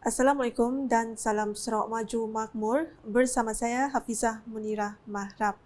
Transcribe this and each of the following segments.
Assalamualaikum dan salam Sarawak Maju Makmur. Bersama saya Hafizah Munirah Mahrab.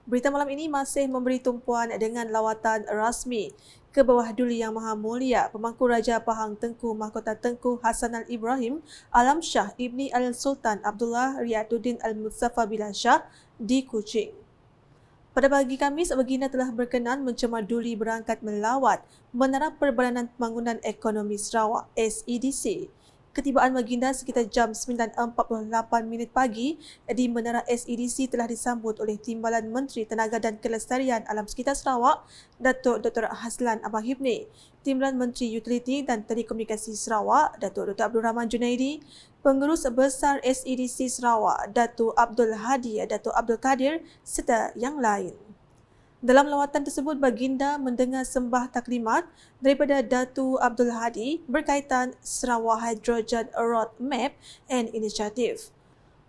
Berita malam ini masih memberi tumpuan dengan lawatan rasmi ke bawah Duli Yang Maha Mulia Pemangku Raja Pahang Tengku Mahkota Tengku Hassan Al-Ibrahim Alam Shah Ibni Al-Sultan Abdullah Riyaduddin Al-Mustafa Billah Shah di Kuching. Pada pagi Khamis, baginda telah berkenan mencemar Duli berangkat melawat Menara Perbadanan Pembangunan Ekonomi Sarawak SEDC. Ketibaan baginda sekitar jam 9.48 pagi di Menara SEDC telah disambut oleh Timbalan Menteri Tenaga dan Kelestarian Alam Sekitar Sarawak, Datuk Dr. Hazlan Abang Hibni, Timbalan Menteri Utiliti dan Telekomunikasi Sarawak, Datuk Dr. Abdul Rahman Junaidi, Pengurus Besar SEDC Sarawak, Datuk Abdul Hadi, Datuk Abdul Kadir serta yang lain. Dalam lawatan tersebut, baginda mendengar sembah taklimat daripada Datuk Abdul Hadi berkaitan Sarawak Hydrogen Roadmap and Initiative.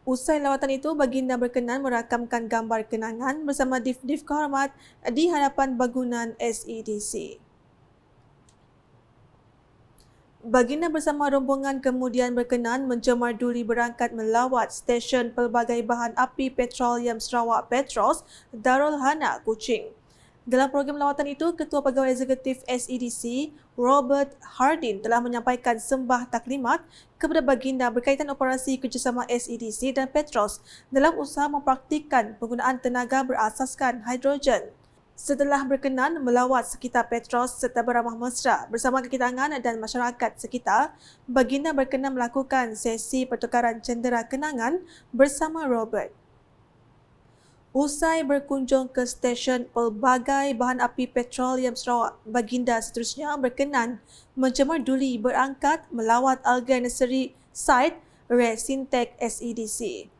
Usai lawatan itu, baginda berkenan merakamkan gambar kenangan bersama Div-Div kehormat di hadapan bangunan SEDC. Baginda bersama rombongan kemudian berkenan mencemar Duli berangkat melawat stesen pelbagai bahan api petroleum Sarawak Petros Darul Hana Kuching. Dalam program lawatan itu, Ketua Pegawai Eksekutif SEDC Robert Hardin telah menyampaikan sembah taklimat kepada baginda berkaitan operasi kerjasama SEDC dan Petros dalam usaha mempraktikkan penggunaan tenaga berasaskan hidrogen. Setelah berkenan melawat sekitar Petros serta beramah mesra bersama kekitangan dan masyarakat sekitar, baginda berkenan melakukan sesi pertukaran cendera kenangan bersama Robert. Usai berkunjung ke stesen pelbagai bahan api petroleum Sarawak, baginda seterusnya berkenan mencemar Duli berangkat melawat Alga Nursery Site Resintec SEDC.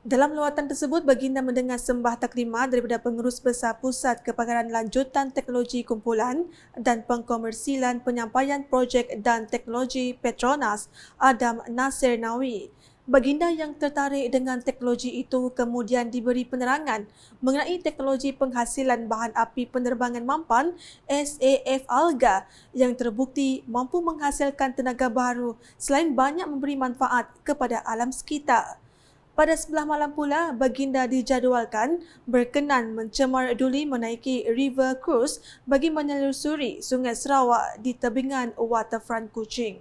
Dalam lawatan tersebut, baginda mendengar sembah taklimat daripada Pengurus Besar Pusat Kepakaran Lanjutan Teknologi Kumpulan dan Pengkomersilan Penyampaian Projek dan Teknologi Petronas, Adam Nasir Nawi. Baginda yang tertarik dengan teknologi itu kemudian diberi penerangan mengenai teknologi penghasilan bahan api penerbangan mampan SAF Alga yang terbukti mampu menghasilkan tenaga baru selain banyak memberi manfaat kepada alam sekitar. Pada sebelah malam pula, baginda dijadualkan berkenan mencemar Duli menaiki River Cruise bagi menelusuri Sungai Sarawak di tebingan waterfront Kuching.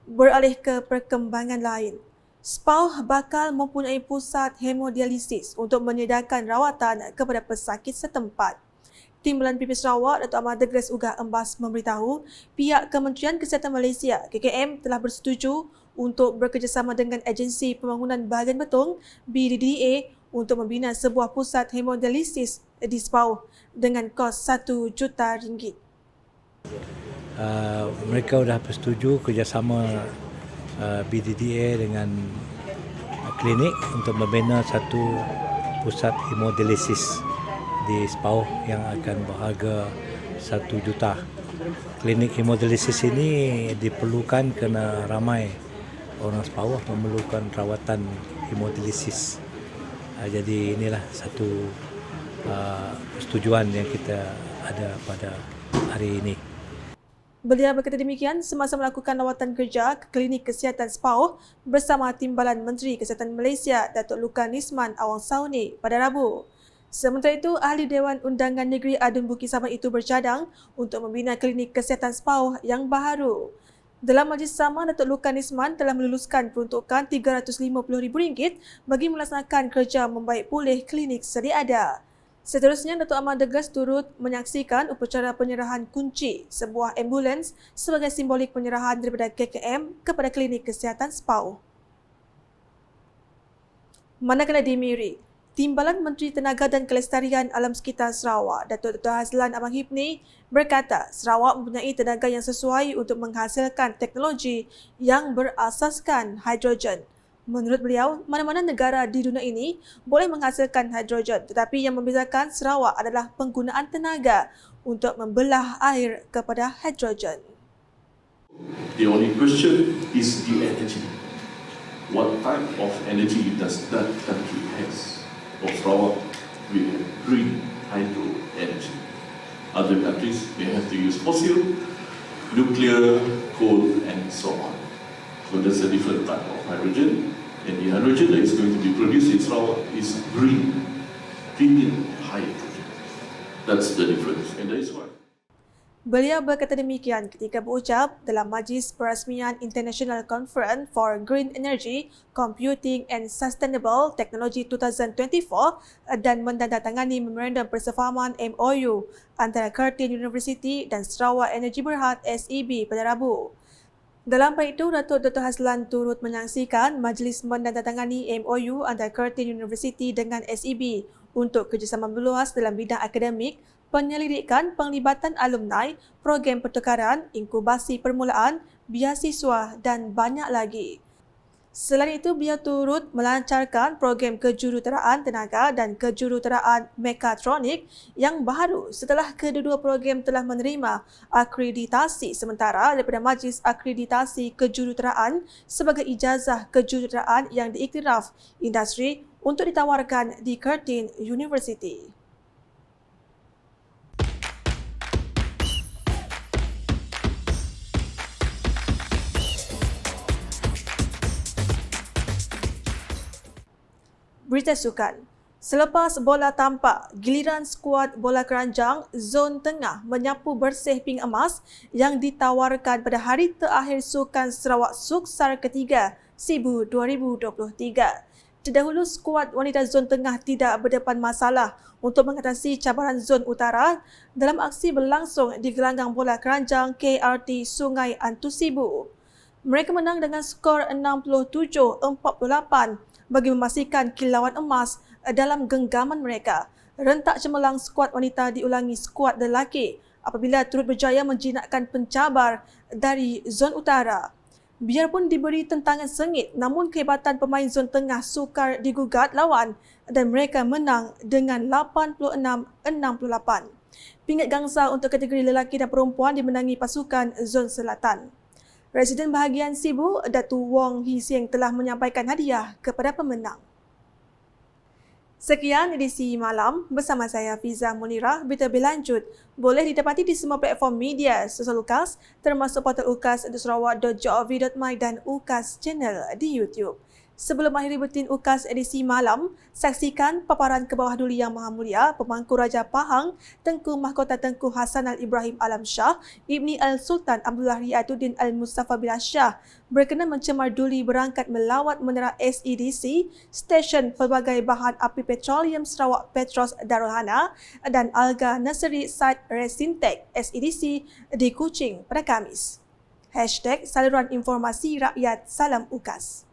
Beralih ke perkembangan lain, SPAW bakal mempunyai pusat hemodialisis untuk menyediakan rawatan kepada pesakit setempat. Timbalan PP Sarawak, Datuk Ahmad Degres Ugah Embas memberitahu pihak Kementerian Kesihatan Malaysia KKM telah bersetuju untuk bekerjasama dengan Agensi Pembangunan Bahagian Betung BDDA untuk membina sebuah pusat hemodialisis di SPAW dengan kos RM1 juta. Mereka sudah bersetuju kerjasama BDDA dengan klinik untuk membina satu pusat hemodialisis di SPAW yang akan berharga RM1 juta. Klinik hemodialisis ini diperlukan kerana ramai orang SPAW memerlukan rawatan hemodialisis. Jadi inilah satu persetujuan yang kita ada pada hari ini. Beliau berkata demikian semasa melakukan lawatan kerja ke Klinik Kesihatan SPAW bersama Timbalan Menteri Kesihatan Malaysia Datuk Lukan Nisman Awang Sauni pada Rabu. Sementara itu, Ahli Dewan Undangan Negeri Adun Bukit Saman itu bercadang untuk membina Klinik Kesihatan SPAW yang baharu. Dalam majlis sama, Datuk Lukan Nisman telah meluluskan peruntukan RM350,000 bagi melaksanakan kerja membaik pulih klinik sedia ada. Seterusnya, Datuk Ahmad Degres turut menyaksikan upacara penyerahan kunci sebuah ambulans sebagai simbolik penyerahan daripada KKM kepada Klinik Kesihatan SPAW. Manakala di Miri, Timbalan Menteri Tenaga dan Kelestarian Alam Sekitar Sarawak, Datuk Dr. Hazlan Abang Hibni berkata Sarawak mempunyai tenaga yang sesuai untuk menghasilkan teknologi yang berasaskan hidrogen. Menurut beliau, mana-mana negara di dunia ini boleh menghasilkan hidrogen, tetapi yang membezakan Sarawak adalah penggunaan tenaga untuk membelah air kepada hidrogen. The only question is the energy. What type of energy does that country has? Of Sarawak, we have green hydro energy. Other countries may have to use fossil, nuclear, coal, and so on. So that's a different type of hydrogen. And the hydrogen that is going to be produced in Sarawak is green, clean hydrogen. That's the difference, and that is why. Beliau berkata demikian ketika berucap dalam Majlis Perasmian International Conference for Green Energy, Computing and Sustainable Technology 2024 dan menandatangani Memorandum Persefahaman MOU antara Curtin University dan Sarawak Energy Berhad SEB pada Rabu. Dalam pada itu, Datuk Dr. Haslan turut menyaksikan majlis menandatangani MOU antara Curtin University dengan SEB untuk kerjasama meluas dalam bidang akademik, penyelidikan, penglibatan alumni, program pertukaran, inkubasi permulaan, beasiswa dan banyak lagi. Selain itu, beliau turut melancarkan program kejuruteraan tenaga dan kejuruteraan mekatronik yang baru setelah kedua-dua program telah menerima akreditasi sementara daripada Majlis Akreditasi Kejuruteraan sebagai ijazah kejuruteraan yang diiktiraf industri untuk ditawarkan di Curtin University. Berita sukan. Selepas bola tampak, giliran skuad bola keranjang zon tengah menyapu bersih ping emas yang ditawarkan pada hari terakhir Sukan Sarawak Suksar ketiga SIBU 2023. Terdahulu, skuad wanita zon tengah tidak berdepan masalah untuk mengatasi cabaran zon utara dalam aksi berlangsung di gelanggang bola keranjang KRT Sungai Antu Sibu. Mereka menang dengan skor 67-48 bagi memastikan kilauan emas dalam genggaman mereka. Rentak cemerlang skuad wanita diulangi skuad lelaki apabila turut berjaya menjinakkan pencabar dari zon utara. Biarpun diberi tentangan sengit, namun kehebatan pemain zon tengah sukar digugat lawan dan mereka menang dengan 86-68. Pingat gangsa untuk kategori lelaki dan perempuan dimenangi pasukan zon selatan. Residen bahagian Sibu, Datu Wong Hee Seng telah menyampaikan hadiah kepada pemenang. Sekian edisi malam bersama saya Hafizah Munirah. Berita berlanjut boleh didapati di semua platform media sosial UKAS termasuk portal ukas.sarawak.gov.my dan UKAS Channel di YouTube. Sebelum akhiri buletin UKAS edisi malam, saksikan paparan ke bawah duli Yang Maha Mulia Pemangku Raja Pahang Tengku Mahkota Tengku Hasanal Ibrahim Alam Shah Ibni Al-Sultan Abdullah Riyatuddin Al-Mustafa Billah Shah berkenan mencemar duli berangkat melawat menara SEDC, Stesen Pelbagai Bahan Api Petroleum Sarawak Petros Darul Hana dan Alga Nursery Site Resintek SEDC di Kuching pada Khamis. #Saluran Informasi Rakyat Salam UKAS.